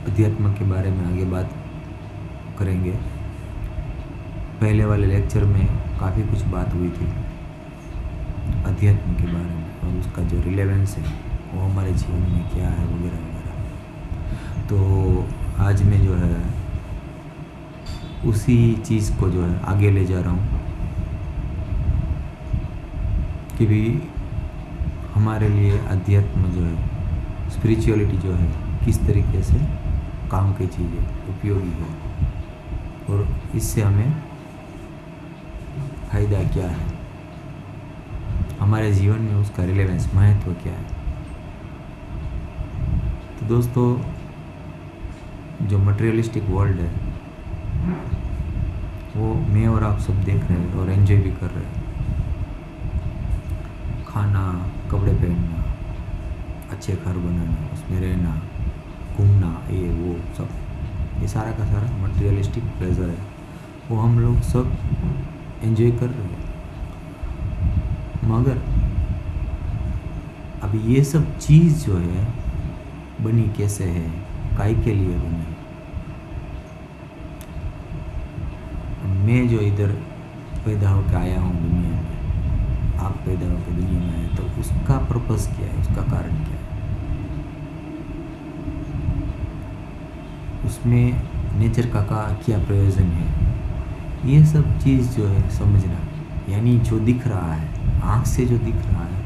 अध्यात्म के बारे में आगे बात करेंगे। पहले वाले लेक्चर में काफ़ी कुछ बात हुई थी अध्यात्म के बारे में और उसका जो रिलेवेंस है वो हमारे जीवन में क्या है वगैरह वगैरह। तो आज मैं जो है उसी चीज़ को जो है आगे ले जा रहा हूँ कि भी हमारे लिए अध्यात्म जो है, स्पिरिचुअलिटी जो है, किस तरीके से काम की चीज़ है, उपयोगी है और इससे हमें फ़ायदा क्या है, हमारे जीवन में उसका रिलेवेंस, महत्व क्या है। तो दोस्तों, जो मटेरियलिस्टिक वर्ल्ड है वो मैं और आप सब देख रहे हैं और एंजॉय भी कर रहे हैं। खाना, कपड़े पहनना, अच्छे घर बनाना, उसमें रहना, घूमना, ये वो सब, ये सारा का सारा मटेरियलिस्टिक प्लेजर है, वो हम लोग सब एंजॉय कर रहे हैं। मगर अब ये सब चीज़ जो है बनी कैसे है, काय के लिए बनी। मैं जो इधर पैदा होकर आया हूँ दुनिया में, आप पैदा होकर दुनिया में आए, तो उसका पर्पस क्या है, उसका कारण क्या है, उसमें नेचर का क्या प्रयोजन है, ये सब चीज़ जो है समझना। यानी जो दिख रहा है, आँख से जो दिख रहा है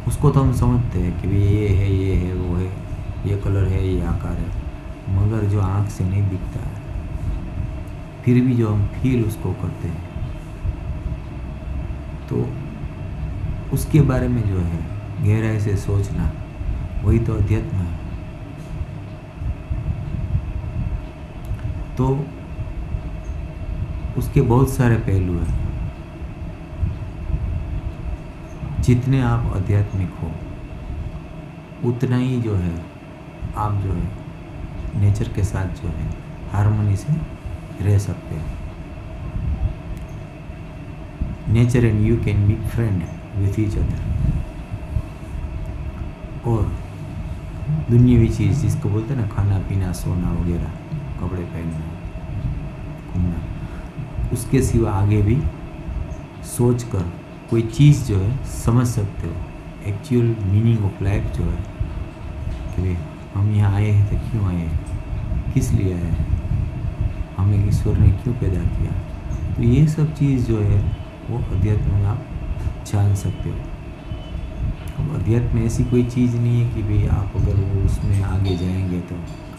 उसको तो हम समझते हैं कि भाई ये है, वो है, ये कलर है, ये आकार है, मगर जो आँख से नहीं दिखता है फिर भी जो हम फील उसको करते हैं, तो उसके बारे में जो है गहराई से सोचना, वही तो अध्यात्म है। तो उसके बहुत सारे पहलू हैं। जितने आप आध्यात्मिक हो उतना ही जो है आप जो है नेचर के साथ जो है हार्मनी से रह सकते हैं। Nature and you can be friend with each other. और दुनियावी चीज़ जिसको बोलते हैं ना, खाना पीना, सोना वगैरह, कपड़े पहनना, घूमना, उसके सिवा आगे भी सोच कर कोई चीज़ जो है समझ सकते हो। एक्चुअल मीनिंग ऑफ लाइफ जो है कि हम यहाँ आए हैं तो क्यों आए हैं, किस लिए आए हैं, हमें ईश्वर ने क्यों पैदा किया। तो ये सब चीज़ जो है वो अध्यात्म में आप जान सकते हो। अब अध्यात्म में ऐसी कोई चीज़ नहीं है कि भाई आप अगर वो उसमें आगे जाएंगे तो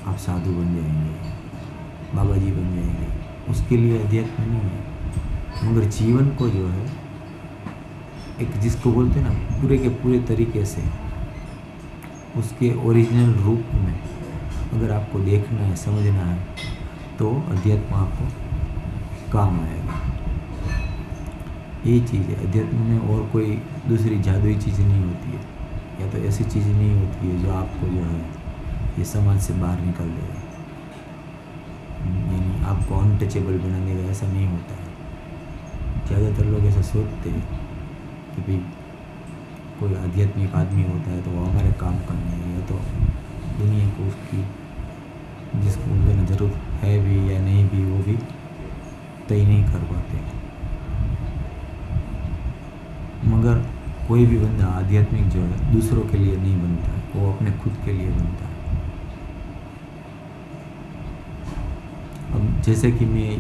आप साधु बन जाएंगे, बाबा जी बन जाएंगे, उसके लिए अध्यात्म नहीं है। मगर जीवन को जो है एक, जिसको बोलते हैं ना, पूरे के पूरे तरीके से उसके ओरिजिनल रूप में अगर आपको देखना है, समझना है, तो अध्यात्म आपको काम आएगा। यही चीज़ है अध्यात्म में, और कोई दूसरी जादुई चीज़ नहीं होती है, या तो ऐसी चीज़ नहीं होती है जो आपको जो है ये समाज से बाहर निकाल देगा, यानी आपको अनटचेबल बना देगा, ऐसा नहीं होता है। ज़्यादातर लोग ऐसा सोचते हैं कि भाई कोई आध्यात्मिक आदमी होता है तो वो हमारे काम करने है, या तो दुनिया को उसकी जिसको उनकी ज़रूरत है भी या नहीं भी वो भी तय नहीं कर पाते। मगर कोई भी बंदा आध्यात्मिक जो है दूसरों के लिए नहीं बनता है, वो अपने खुद के लिए बनता है। अब जैसे कि मैं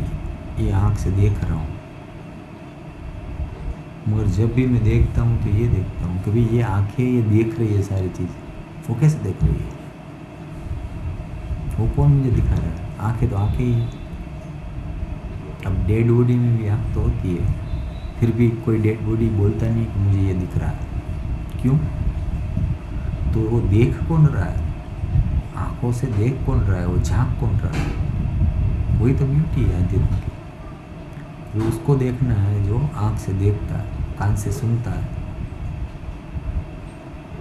ये आँख से देख रहा हूँ, मगर जब भी मैं देखता हूँ तो ये देखता हूँ कि भाई ये आँखें ये देख रही है सारी चीज़, वो कैसे देख रही है, वो कौन मुझे दिखा रहा है, आँखें तो आँखें ही। अब डेड बॉडी में भी आँख तो होती है, फिर भी कोई डेड बॉडी बोलता नहीं कि मुझे ये दिख रहा है। क्यों? तो वो देख कौन रहा है, आँखों से देख कौन रहा है, वो झांक कौन रहा है, वही तो ब्यूटी है अध्यात्म की। तो उसको देखना है जो आँख से देखता है, कान से सुनता है,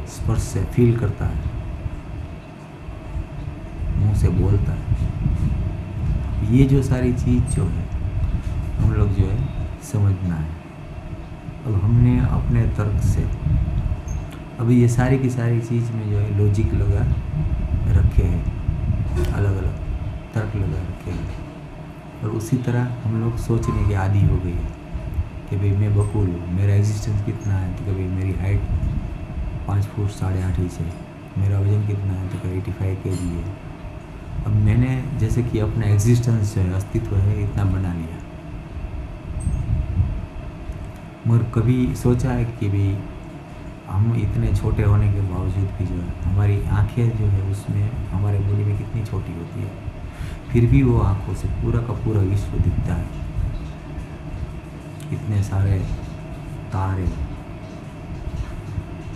स्पर्श से फील करता है, मुंह से बोलता है। ये जो सारी चीज़ जो है हम लोग जो है समझना है। अब हमने अपने तर्क से अभी ये सारी की सारी चीज़ में जो है लॉजिक लगा तर्क लगा रखे हैं। और उसी तरह हम लोग सोचने के आदी हो गए हैं कि भाई मैं बकुल हूँ, मेरा एग्जिस्टेंस कितना है, तो कभी मेरी हाइट 5 फुट 8.5 इंच है, मेरा वजन कितना है, तो कभी 85 kg है। अब मैंने जैसे कि अपना एग्जिस्टेंस जो है, अस्तित्व है, इतना बना लिया, मगर कभी सोचा है कि भाई हम इतने छोटे होने के बावजूद भी जो है हमारी आंखें जो है उसमें हमारे बॉडी में कितनी छोटी होती है, फिर भी वो आंखों से पूरा का पूरा विश्व दिखता है। इतने सारे तारे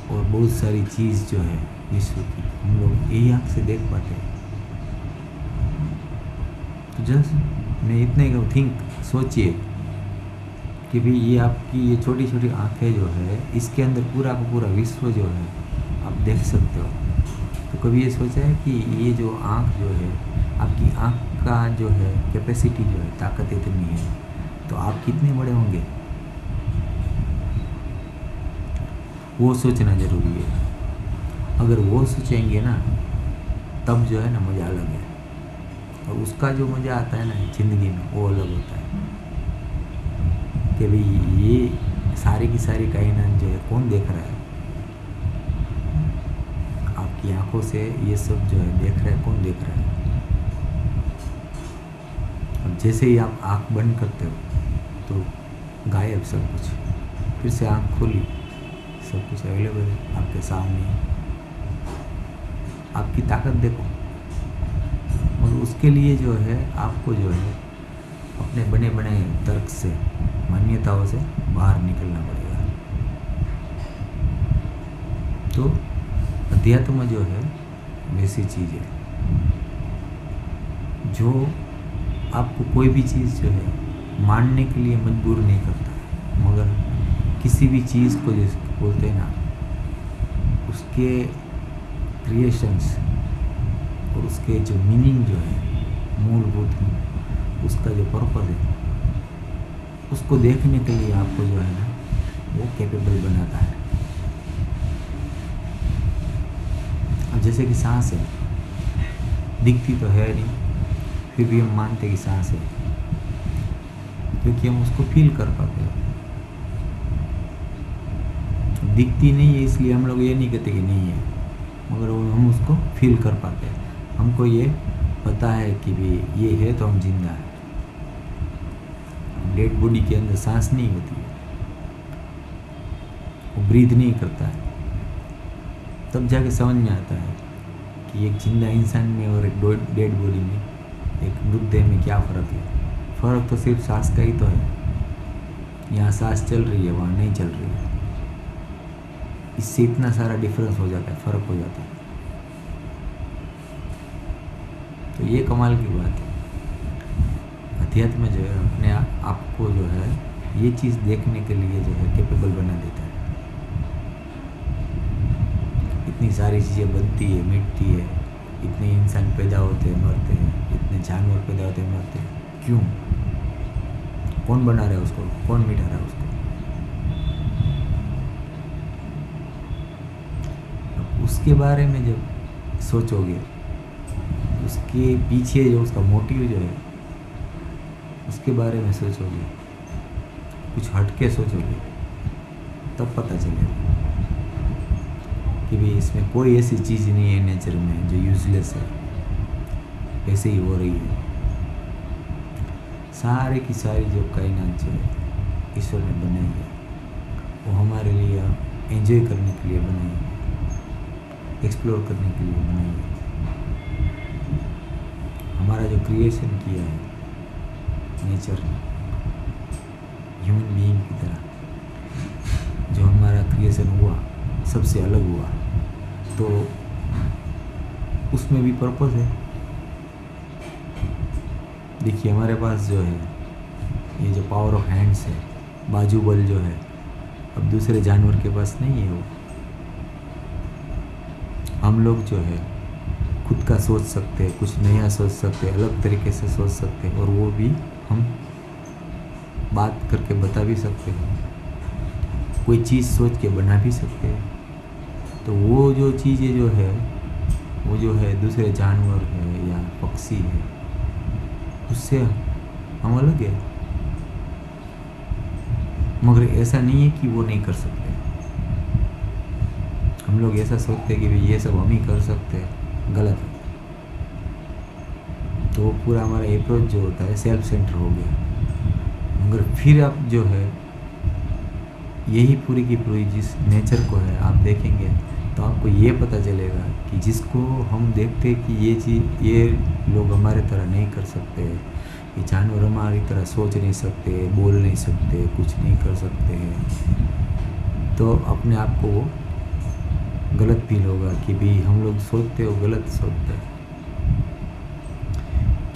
और बहुत सारी चीज़ जो है विश्व की हम लोग यही आँख से देख पाते हैं। तो जस्ट मैं इतने को थिंक सोचिए कि भाई ये आपकी ये छोटी छोटी आँखें जो है इसके अंदर पूरा का पूरा विश्व जो है आप देख सकते हो। तो कभी ये सोचा है कि ये जो आँख जो है आपकी आँख का जो है कैपेसिटी जो है ताकत इतनी है, तो आप कितने बड़े होंगे, वो सोचना ज़रूरी है। अगर वो सोचेंगे ना तब जो है ना मज़ा अलग है, और उसका जो मज़ा आता है ना ज़िंदगी में वो अलग होता है कि भाई ये सारी की सारी कायनात जो है कौन देख रहा है, आपकी आंखों से ये सब जो है देख रहा है, कौन देख रहा है। अब जैसे ही आप आँख बंद करते हो तो गायब सब कुछ, फिर से आँख खोली सब कुछ अवेलेबल है आपके सामने। आपकी ताकत देखो, और उसके लिए जो है आपको जो है अपने बने बने तर्क से, मान्यताओं से बाहर निकलना पड़ेगा। तो अध्यात्म जो है वैसी चीज़ है जो आपको कोई भी चीज़ जो है मानने के लिए मजबूर नहीं करता, मगर किसी भी चीज़ को जैसे बोलते हैं ना उसके क्रिएशंस और उसके जो मीनिंग जो है मूलभूत उसका जो पर्पज़ है उसको देखने के लिए आपको जो है ना वो कैपेबल बनाता है। अब जैसे कि सांस है, दिखती तो है नहीं, फिर भी हम मानते कि सांस है क्योंकि हम उसको फील कर पाते हैं। दिखती नहीं है इसलिए हम लोग ये नहीं कहते कि नहीं है, मगर हम उसको फील कर पाते हैं। हमको ये पता है कि भी ये है तो हम जिंदा है। डेड बॉडी के अंदर सांस नहीं होती है, वो ब्रीथ नहीं करता है, तब जाके समझ में आता है कि एक जिंदा इंसान में और एक डेड बॉडी में, एक मृतदेह में क्या फ़र्क है। फ़र्क तो सिर्फ सांस का ही तो है, यहाँ सांस चल रही है वहाँ नहीं चल रही है, इससे इतना सारा डिफरेंस हो जाता है, फ़र्क हो जाता है। तो ये कमाल की बात है। अध्यात्म जो है अपने आप को जो है ये चीज़ देखने के लिए जो है कैपेबल बना देता है। इतनी सारी चीज़ें बनती है, मिटती है, इतने इंसान पैदा होते हैं, मरते हैं, इतने जानवर पैदा होते हैं, मरते हैं, क्यों? कौन बना रहा है उसको, कौन मिटा रहा है उसको? उसके बारे में जब सोचोगे, उसके पीछे जो उसका मोटिव जो है उसके बारे में सोचोगे, कुछ हटके सोचोगे, तब पता चलेगा कि भाई इसमें कोई ऐसी चीज़ नहीं है नेचर में जो यूजलेस है, ऐसे ही हो रही है। सारे की सारी जो कायनात जो है ईश्वर ने बनाई है, वो हमारे लिए एंजॉय करने के लिए बनाई है, एक्सप्लोर करने के लिए बनाई है। हमारा जो क्रिएशन किया है नेचर ने, ह्यूमन बीइंग की तरह जो हमारा क्रिएशन हुआ सबसे अलग हुआ, तो उसमें भी पर्पस है। देखिए हमारे पास जो है ये जो पावर ऑफ हैंड्स है, बाजूबल जो है, अब दूसरे जानवर के पास नहीं है। वो हम लोग जो है खुद का सोच सकते हैं, कुछ नया सोच सकते हैं, अलग तरीके से सोच सकते हैं, और वो भी हम बात करके बता भी सकते हैं, कोई चीज़ सोच के बना भी सकते हैं। तो वो जो चीज़ें जो है वो जो है दूसरे जानवर है या पक्षी है उससे हम अलग है। मगर ऐसा नहीं है कि वो नहीं कर सकते। हम लोग ऐसा सोचते हैं कि भाई ये सब हम ही कर सकते हैं, गलत है। तो पूरा हमारा अप्रोच जो होता है सेल्फ सेंटर हो गया। मगर फिर आप जो है यही पूरी की पूरी जिस नेचर को है आप देखेंगे तो आपको ये पता चलेगा कि जिसको हम देखते हैं कि ये चीज़ ये लोग हमारे तरह नहीं कर सकते, ये जानवर हमारी तरह सोच नहीं सकते, बोल नहीं सकते, कुछ नहीं कर सकते हैं, तो अपने आप को वो गलत फील होगा कि भाई हम लोग सोचते हो गलत सोचते हैं।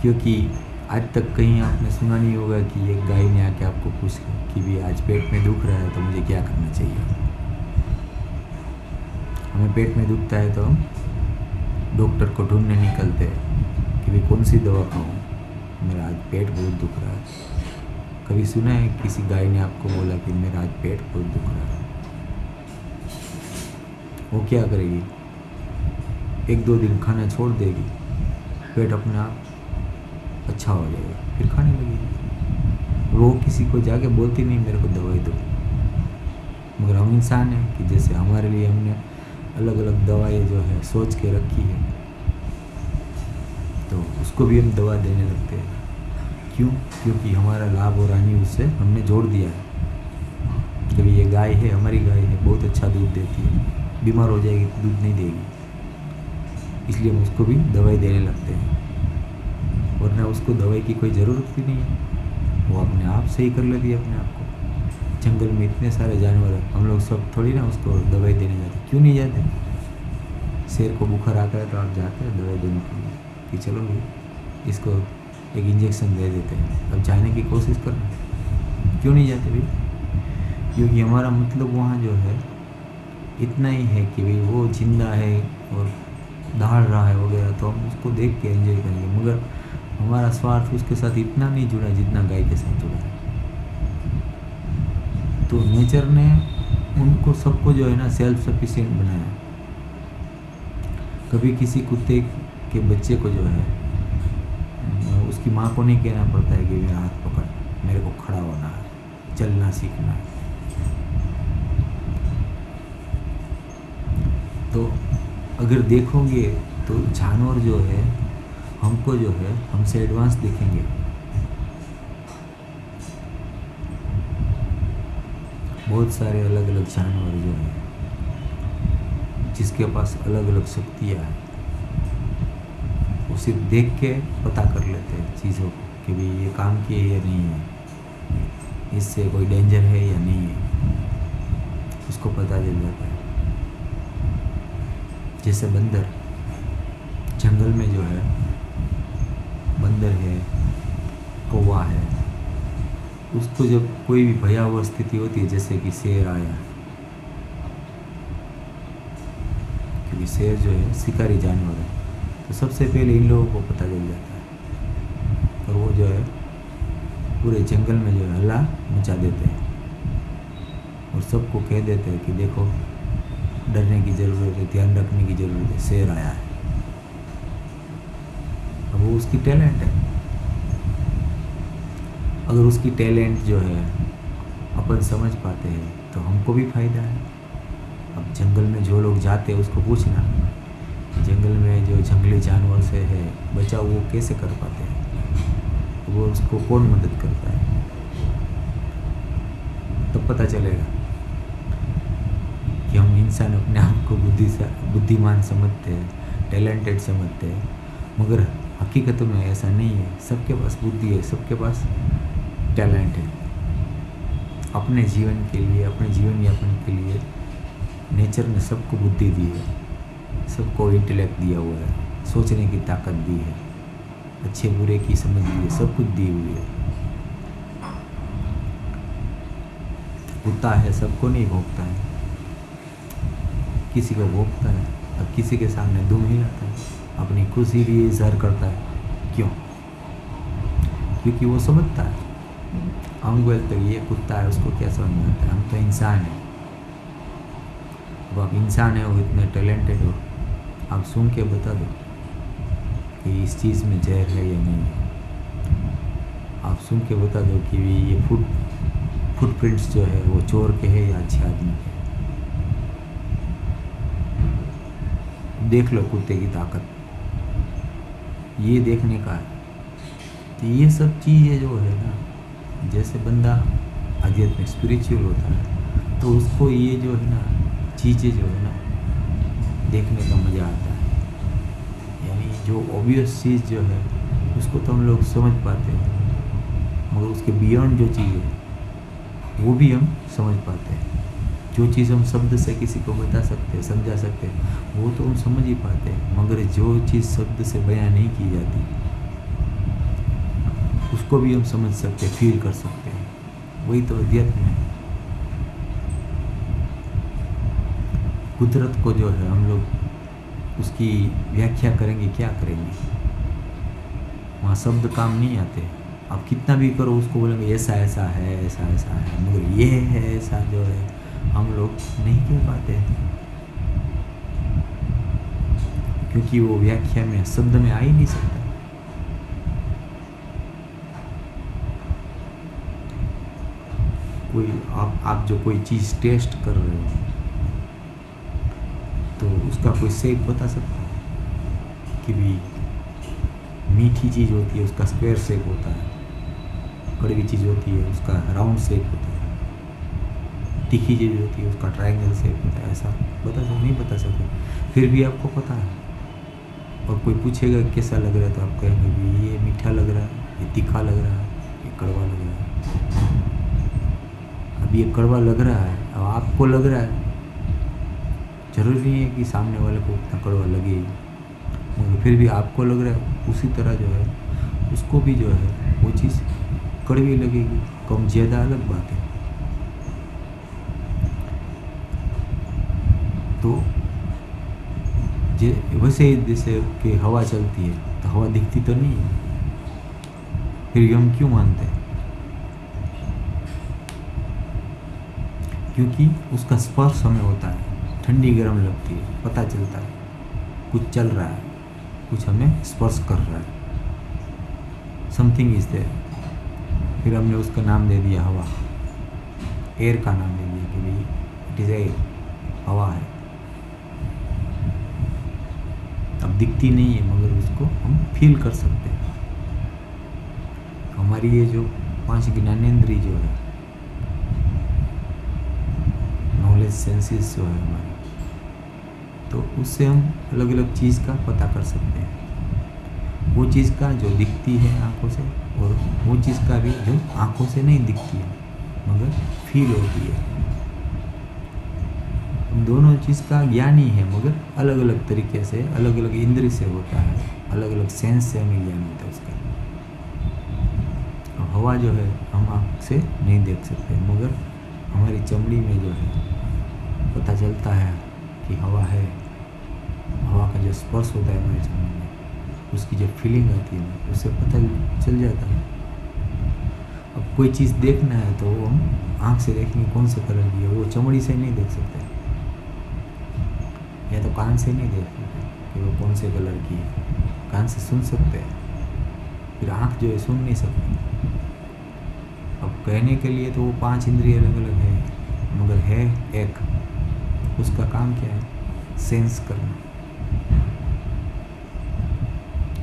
क्योंकि आज तक कहीं आपने सुना नहीं होगा कि एक गाय ने आके आपको पूछा कि भाई आज पेट में दुख रहा है तो मुझे क्या करना चाहिए। हमें पेट में दुखता है तो हम डॉक्टर को ढूंढने निकलते हैं कि भाई कौन सी दवा खाऊं, मेरा आज पेट बहुत दुख रहा है। कभी सुना है किसी गाय ने आपको बोला कि मेरा आज पेट बहुत दुख रहा है? वो क्या करेगी? 1-2 दिन खाना छोड़ देगी, पेट अपने आप अच्छा हो जाएगा, फिर खाने लगेगी। वो किसी को जाके बोलती नहीं मेरे को दवाई दो। मगर हम इंसान हैं कि जैसे हमारे लिए हमने अलग अलग दवाएं जो है सोच के रखी है, तो उसको भी हम दवा देने लगते हैं। क्यों? क्योंकि हमारा लाभ और हानि उससे हमने जोड़ दिया है। कभी ये गाय है, हमारी गाय है, बहुत अच्छा दूध देती है, बीमार हो जाएगी तो दूध नहीं देगी, इसलिए हम उसको भी दवाई देने लगते हैं। वरना उसको दवाई की कोई ज़रूरत ही नहीं है, वो अपने आप सही कर लेती है अपने आप को। जंगल में इतने सारे जानवर हैं, हम लोग सब थोड़ी ना उसको दवाई देने जाते। क्यों नहीं जाते? शेर को बुखार आता है तो आप जाते हैं दवाई देने के लिए कि चलो भाई इसको एक इंजेक्शन दे देते हैं, अब जाने की कोशिश करना। क्यों नहीं जाते भाई? क्योंकि हमारा मतलब वहाँ जो है इतना ही है कि भाई वो जिंदा है और दहाड़ रहा है वगैरह, तो हम उसको देख के एंजॉय करेंगे। मगर हमारा स्वार्थ उसके साथ इतना नहीं जुड़ा जितना गाय के साथ जुड़ा है। तो नेचर ने उनको सबको जो है ना सेल्फ सफिशिएंट बनाया। कभी किसी कुत्ते के बच्चे को जो है उसकी माँ को नहीं कहना पड़ता है कि मेरा हाथ पकड़, मेरे को खड़ा होना है, चलना सीखना है। तो अगर देखोगे तो जानवर जो है हमको जो है हमसे एडवांस दिखेंगे। बहुत सारे अलग अलग जानवर जो हैं जिसके पास अलग अलग शक्तियाँ हैं, वो सिर्फ देख के पता कर लेते हैं चीज़ों को कि भाई ये काम की है या नहीं है, इससे कोई डेंजर है या नहीं है, उसको पता चल जाता है। जैसे बंदर, जंगल में जो है बंदर है, कौवा है, उसको जब कोई भी भयावह स्थिति होती है, जैसे कि शेर आया, क्योंकि शेर जो है शिकारी जानवर है, तो सबसे पहले इन लोगों को पता चल जाता है और वो जो है पूरे जंगल में जो है हल्ला मचा देते हैं और सबको कह देते हैं कि देखो डरने की ज़रूरत है, ध्यान रखने की ज़रूरत है, शेर आया है। अब वो उसकी टैलेंट है। अगर उसकी टैलेंट जो है अपन समझ पाते हैं तो हमको भी फायदा है। अब जंगल में जो लोग जाते हैं उसको पूछना कि जंगल में जो जंगली जानवर से है बचाव वो कैसे कर पाते हैं, तो वो उसको कौन मदद करता है, तब पता चलेगा कि हम इंसान अपने आप को बुद्धिमान समझते हैं, टैलेंटेड समझते हैं, मगर हकीकत में ऐसा नहीं है। सबके पास बुद्धि है, सबके पास टैलेंट है। अपने जीवन के लिए, अपने जीवन यापन के लिए नेचर ने सबको बुद्धि दी है, सबको इंटेलेक्ट दिया हुआ है, सोचने की ताकत दी है, अच्छे बुरे की समझ दी है, सब कुछ दी हुई है। कुत्ता है, सबको नहीं भोंकता है, किसी को भोंकता है, अब किसी के सामने दुम हिलाता है, अपनी खुशी भी इजहार करता है। क्यों? क्योंकि वो समझता है। हम बोलते हैं ये कुत्ता है, उसको क्या समझ में आता है, हम तो इंसान हैं। अब आप इंसान है, वो इतने टैलेंटेड हो, आप सुन के बता दो कि इस चीज़ में जहर है या नहीं है। आप सुन के बता दो कि भी ये फुटप्रिंट्स जो है वो चोर के हैं या अच्छे आदमी के। देख लो कुत्ते की ताकत, ये देखने का है। तो ये सब चीज़ें जो है ना, जैसे बंदा आध्यात्मिक स्पिरिचुअल होता है तो उसको ये जो है ना चीज़ें जो है ना देखने का मज़ा आता है। यानी जो ऑब्वियस चीज़ जो है उसको तो हम लोग समझ पाते हैं, मगर उसके बियॉन्ड जो चीज़ है वो भी हम समझ पाते हैं। जो चीज़ हम शब्द से किसी को बता सकते हैं, समझा सकते हैं, वो तो हम समझ ही पाते हैं। मगर जो चीज़ शब्द से बयां नहीं की जाती उसको भी हम समझ सकते हैं, फील कर सकते हैं। वही तो अध्यात्म है। कुदरत को जो है हम लोग उसकी व्याख्या करेंगे, क्या करेंगे? वहाँ शब्द काम नहीं आते। आप कितना भी करो उसको बोलेंगे ऐसा ऐसा है, ऐसा ऐसा है, मगर ये है ऐसा जो है हम लोग नहीं कह पाते, क्योंकि वो व्याख्या में शब्द में आ ही नहीं सकता। कोई आप जो कोई चीज़ टेस्ट कर रहे हो तो उसका कोई शेप बता सकता है कि भी मीठी चीज़ होती है उसका स्क्वायर शेप होता है, कड़वी चीज़ होती है उसका राउंड शेप होता है, तीखी चीज़ होती है उसका ट्रायंगल शेप होता है। ऐसा नहीं बता सकते, फिर भी आपको पता है। और कोई पूछेगा कैसा लग रहा है तो आप कहेंगे भी ये मीठा लग रहा है, ये तीखा लग रहा है, ये कड़वा लग रहा है। अब ये कड़वा लग रहा है, अब आपको लग रहा है, जरूरी नहीं है कि सामने वाले को उतना कड़वा लगे ही, मगर फिर भी आपको लग रहा है। उसी तरह जो है उसको भी जो है वो चीज़ कड़वी लगेगी, कम ज़्यादा अलग बात है। तो वैसे ही जैसे कि हवा चलती है तो हवा दिखती तो नहीं है, फिर भी हम क्यों मानते हैं? क्योंकि उसका स्पर्श हमें होता है, ठंडी गर्म लगती है, पता चलता है कुछ चल रहा है, कुछ हमें स्पर्श कर रहा है, समथिंग इज देयर। फिर हमने उसका नाम दे दिया हवा, एयर का नाम दे दिया कि भाई इट इज़ एयर, हवा है। अब दिखती नहीं है मगर उसको हम फील कर सकते हैं। हमारी ये जो 5 ज्ञानेंद्रिय जो है, नॉलेज सेंसेस जो है हमारी, तो उससे हम अलग अलग चीज़ का पता कर सकते हैं। वो चीज़ का जो दिखती है आँखों से, और वो चीज़ का भी जो आँखों से नहीं दिखती है मगर फील होती है। दोनों चीज़ का ज्ञान ही है, मगर अलग अलग तरीके से, अलग अलग इंद्रिय से होता है, अलग अलग सेंस से हमें ज्ञान होता है उसका। तो हवा जो है हम आँख से नहीं देख सकते, मगर हमारी चमड़ी में जो है पता चलता है कि हवा है। हवा का जो स्पर्श होता है हमारी चमड़ी में, उसकी जो फीलिंग आती है उससे पता चल जाता है। अब कोई चीज़ देखना है तो वो हम आँख से देखेंगे कौन से कलर की है, वो चमड़ी से नहीं देख सकते, या तो कान से नहीं देख सकते कि वो कौन से कलर की है। कान से सुन सकते हैं, फिर आँख जो है सुन नहीं सकती। अब कहने के लिए तो वो 5 इंद्रिय अलग अलग है, मगर है एक, उसका काम क्या है? सेंस करना,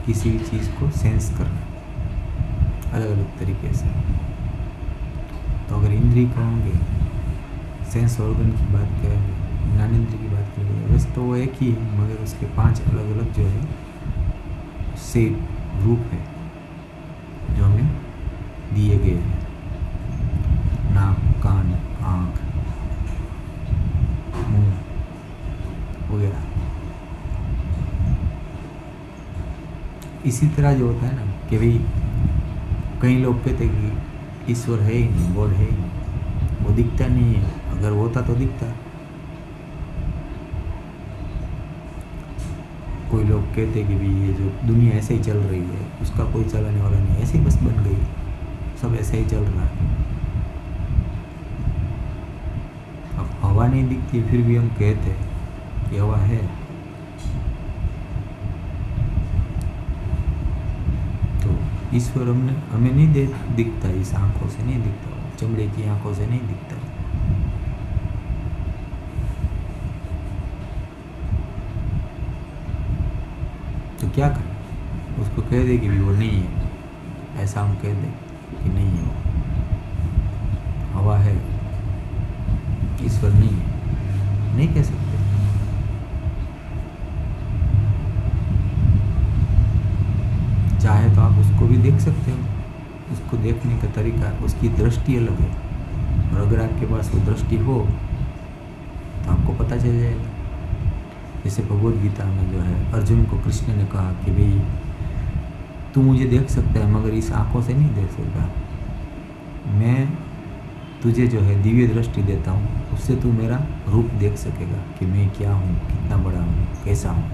किसी भी चीज़ को सेंस करना अलग अलग तरीके से। तो अगर इंद्रिय कहोगे, सेंस ऑर्गन की बात करेंगे, ज्ञानेंद्रिय की बात करेंगे, वैसे तो वो एक ही है, मगर उसके 5 अलग अलग जो है शेप, रूप है जो हमें दिए गए हैं। नाक, कान, आँख, मुंह वगैरह। इसी तरह जो होता है ना कि भाई कई लोग कहते हैं कि ईश्वर है ही नहीं, गॉड है ही नहीं, वो दिखता नहीं है, अगर होता तो दिखता। कोई लोग कहते हैं कि भी ये जो दुनिया ऐसे ही चल रही है, उसका कोई चलाने वाला नहीं, ऐसे ही बस बन गई, सब ऐसे ही चल रहा है। अब हवा नहीं दिखती फिर भी हम कहते हैं कि हवा है। तो ईश्वर हमें नहीं दिखता, इस आंखों से नहीं दिखता, चमड़े की आंखों से नहीं दिखता। तो क्या करें? उसको कह दे कि भी वो नहीं है, ऐसा हम कह दें कि नहीं है, वो हवा है, ईश्वर नहीं है, नहीं कह सकते। चाहे तो आप उसको भी देख सकते हो, उसको देखने का तरीका, उसकी दृष्टि अलग है, और अगर आपके पास वो दृष्टि हो तो आपको पता चल जाएगा। जैसे भगवद गीता में जो है अर्जुन को कृष्ण ने कहा कि भाई तू मुझे देख सकता है मगर इस आंखों से नहीं देख सकता, मैं तुझे जो है दिव्य दृष्टि देता हूँ, उससे तू मेरा रूप देख सकेगा कि मैं क्या हूँ, कितना बड़ा हूँ, कैसा हूँ।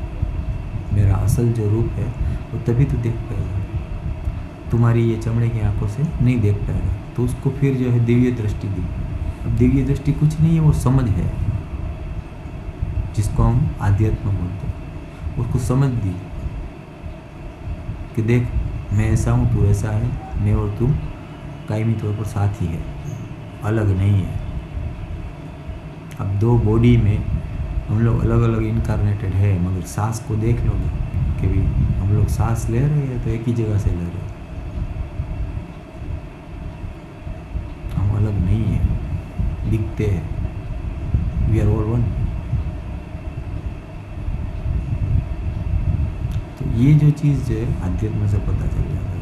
मेरा असल जो रूप है वो तभी तू देख पाएगा, तुम्हारी ये चमड़े की आंखों से नहीं देख पाएगा। तो उसको फिर जो है दिव्य दृष्टि दी। अब दिव्य दृष्टि कुछ नहीं है, वो समझ है, जिसको हम आध्यात्म बोलते हैं। उसको समझ दी कि देख मैं ऐसा हूँ, तू ऐसा है, मैं और तू कायमी तौर पर साथ ही है, अलग नहीं है। अब दो बॉडी में हम लोग अलग अलग इनकारनेटेड है, मगर सांस को देख लोगे कि भी हम लोग सांस ले रहे हैं तो एक ही जगह से ले रहे हैं, हम अलग नहीं है, दिखते हैं, वी आर ऑल वन। तो ये जो चीज़ जो है अध्यात्म से पता चल जाता है।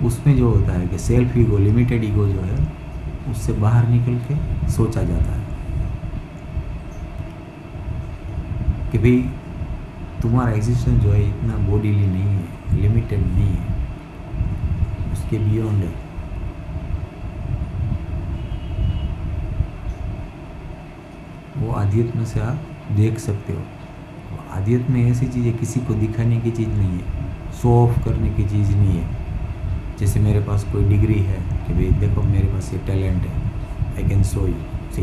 उसमें जो होता है कि सेल्फ ईगो, लिमिटेड ईगो जो है, उससे बाहर निकल के सोचा जाता है कि भाई तुम्हारा एग्जिस्टेंस जो है इतना बॉडीली नहीं है, लिमिटेड नहीं है, उसके बियॉन्ड है। वो आध्यात्म से आप देख सकते हो। आध्यात्म में ऐसी चीज़ है, किसी को दिखाने की चीज़ नहीं है, शो ऑफ करने की चीज़ नहीं है। जैसे मेरे पास कोई डिग्री है कि भाई देखो मेरे पास ये टैलेंट है, I can show you see,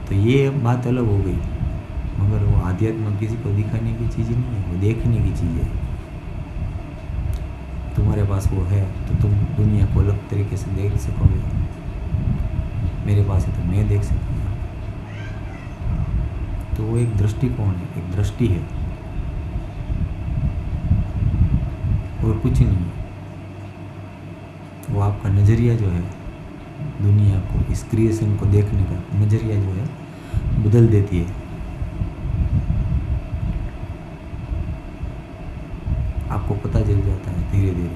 तो ये बात अलग हो गई। मगर वो आध्यात्म किसी को दिखाने की चीज़ नहीं है, वो देखने की चीज़ है। तुम्हारे पास वो है तो तुम दुनिया को अलग तरीके से देख सकोगे, मेरे पास है तो मैं देख सकूँगा। तो वो एक दृष्टिकोण है, एक दृष्टि है, और कुछ नहीं है। वो आपका नज़रिया जो है दुनिया को, इस क्रिएशन को देखने का नज़रिया जो है बदल देती है। आपको पता चल जाता है धीरे धीरे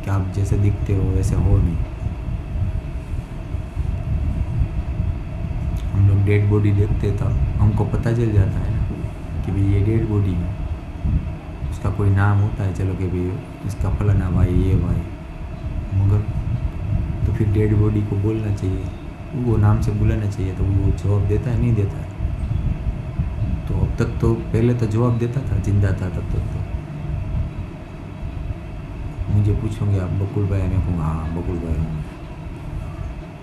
कि आप जैसे दिखते हो वैसे हो नहीं। हम लोग डेड बॉडी देखते तब हमको पता चल जाता है ना कि भाई ये डेड बॉडी है, उसका कोई नाम होता है, चलो कि भाई इसका फलाना भाई, ये भाई, मगर तो फिर डेड बॉडी को बोलना चाहिए, वो नाम से बुलाना चाहिए, तो वो जवाब देता है, नहीं देता है। तो अब तक तो पहले तो जवाब देता था, जिंदा था तब तक। तो मुझे पूछोगे आप बकुल भाई, मैं कहूँगा हाँ बकुल भाई हूँ।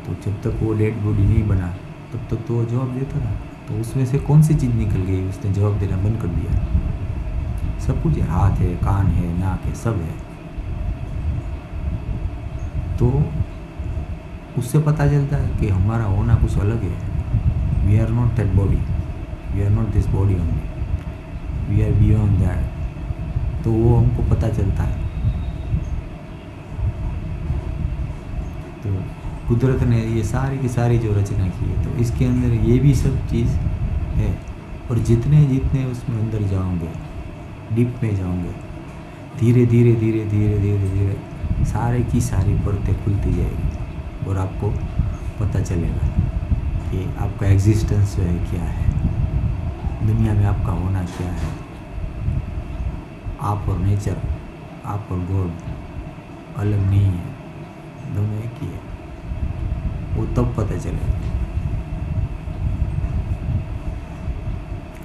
तो जब तक वो डेड बॉडी नहीं बना तब तक तो वो जवाब देता था। तो उसमें से कौन सी चीज़ निकल गई, उसने जवाब देना बंद कर दिया। सब कुछ है, हाथ है, कान है, नाक है, सब है। तो उससे पता चलता है कि हमारा होना कुछ अलग है। We are not that body, we are not this body only, we are beyond that. तो वो हमको पता चलता है। तो कुदरत ने ये सारी की सारी जो रचना की है, तो इसके अंदर ये भी सब चीज़ है। और जितने जितने उसमें अंदर जाओगे, डीप में जाओगे, धीरे धीरे धीरे धीरे धीरे धीरे सारे की सारी परतें खुलती जाएगी और आपको पता चलेगा कि आपका एग्जिस्टेंस जो है क्या है, दुनिया में आपका होना क्या है। आप और नेचर, आप और गॉड अलग नहीं है, दोनों एक ही है। वो तब पता चलेगा।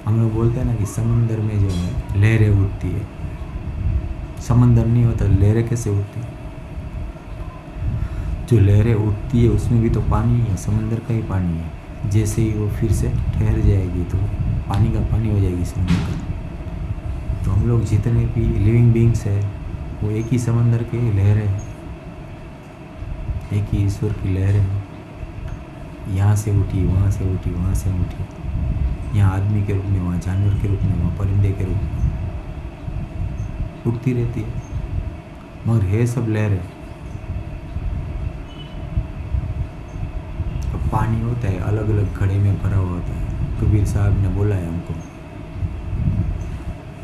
हम लोग बोलते हैं ना कि समंदर में जो है लहरें उठती है, समंदर नहीं होता लहरें कैसे उठती है? जो लहरें उठती है उसमें भी तो पानी है, समंदर का ही पानी है। जैसे ही वो फिर से ठहर जाएगी तो पानी का पानी हो जाएगी समंदर का। तो हम लोग जितने भी लिविंग बीइंग्स है, वो एक ही समंदर के लहरें हैं, एक ही ईश्वर की लहरें हैं। यहाँ से उठी, वहाँ से उठी, वहाँ से उठी, यहाँ आदमी के रूप में, वहाँ जानवर के रूप में, वहाँ परिंदे के रूप में उठती रहती है, मगर है सब लहरें। अब पानी होता है, अलग अलग घड़े में भरा हुआ होता है। कबीर साहब ने बोला है हमको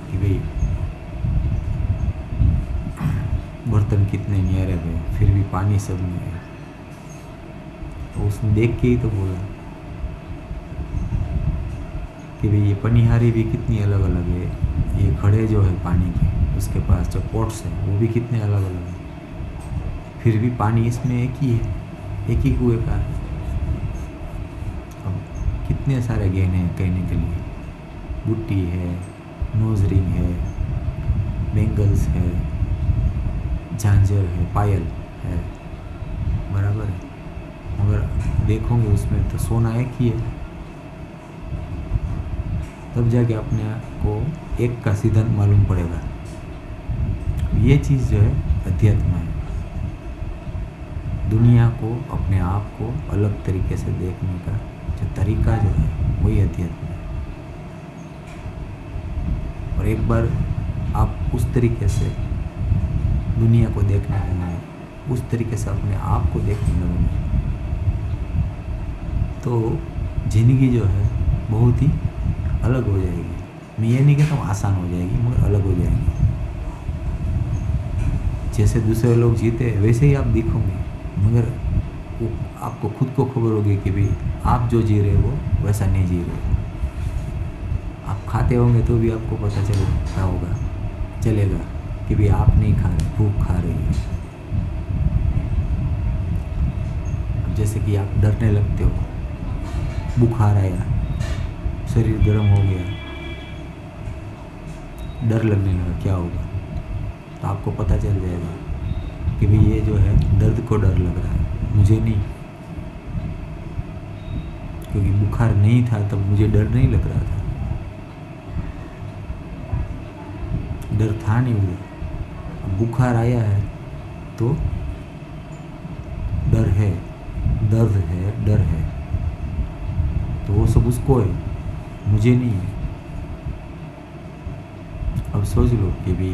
कि भाई बर्तन कितने न्यारे हुए, फिर भी पानी सब में है। तो उसने देख के ही तो बोला कि भाई ये पनिहारी भी कितनी अलग अलग है, ये घड़े जो है पानी के, उसके पास जो पॉट्स हैं वो भी कितने अलग अलग हैं, फिर भी पानी इसमें एक ही है, एक ही कुएं का है। अब कितने सारे गहने हैं कहने के लिए, बुट्टी है, नोज रिंग है, बैंगल्स है, झांझर है, पायल है, बराबर है, मगर देखोगे उसमें तो सोना एक ही है। तब जाके अपने को एक का सिद्धांत मालूम पड़ेगा। ये चीज़ जो है अध्यात्म है। दुनिया को, अपने आप को अलग तरीके से देखने का जो तरीका जो है वही अध्यात्म है। और एक बार आप उस तरीके से दुनिया को देखने लगेंगे, उस तरीके से अपने आप को देखने लगेंगे, तो जिंदगी जो है बहुत ही अलग हो जाएगी। मैं ये नहीं कहता हूँ आसान हो जाएगी, मगर अलग हो जाएगी। जैसे दूसरे लोग जीते वैसे ही आप दिखोगे, मगर वो आपको खुद को खबर होगी कि भाई आप जो जी रहे हो वैसा नहीं जी रहे। आप खाते होंगे तो भी आपको पता चलेगा कि भाई आप नहीं खा रहे, भूख खा रही है। जैसे कि आप डरने लगते हो, बुखार आया, शरीर गर्म हो गया, डर लगने लगा, क्या होगा? तो आपको पता चल जाएगा कि भाई ये जो है दर्द को डर लग रहा है, मुझे नहीं, क्योंकि बुखार नहीं था तब मुझे डर नहीं लग रहा था, डर था नहीं मुझे। अब बुखार आया है तो डर है, दर्द है, डर है, तो वो सब उसको है, मुझे नहीं है। अब सोच लो कि भी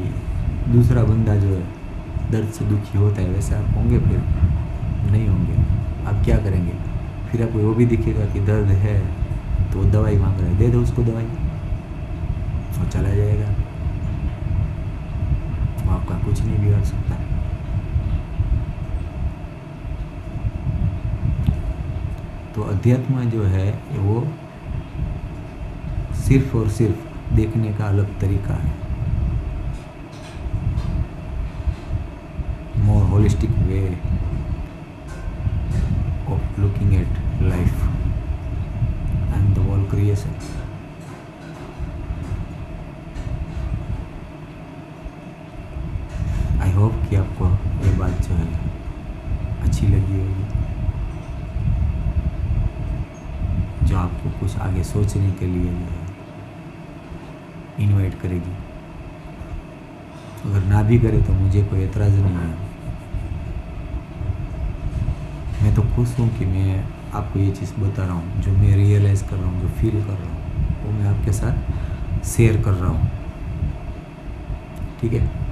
दूसरा बंदा जो है दर्द से दुखी होता है, वैसे आप होंगे? फिर नहीं होंगे। आप क्या करेंगे? फिर आपको वो भी दिखेगा कि दर्द है तो वो दवाई मांग रहा है, दे दो उसको दवाई, वो चला जाएगा, वो आपका कुछ नहीं बिगाड़ सकता। तो अध्यात्म जो है वो सिर्फ और सिर्फ देखने का अलग तरीका है, more holistic way of looking at life and the whole creation. I hope कि आपको ये बात जो है अच्छी लगी होगी, जो आपको कुछ आगे सोचने के लिए जो है इनवाइट करेगी। अगर ना भी करे तो मुझे कोई एतराज़ नहीं है। मैं तो खुश हूँ कि मैं आपको ये चीज़ बता रहा हूँ, जो मैं रियलाइज़ कर रहा हूँ, जो फील कर रहा हूँ, वो मैं आपके साथ शेयर कर रहा हूँ। ठीक है।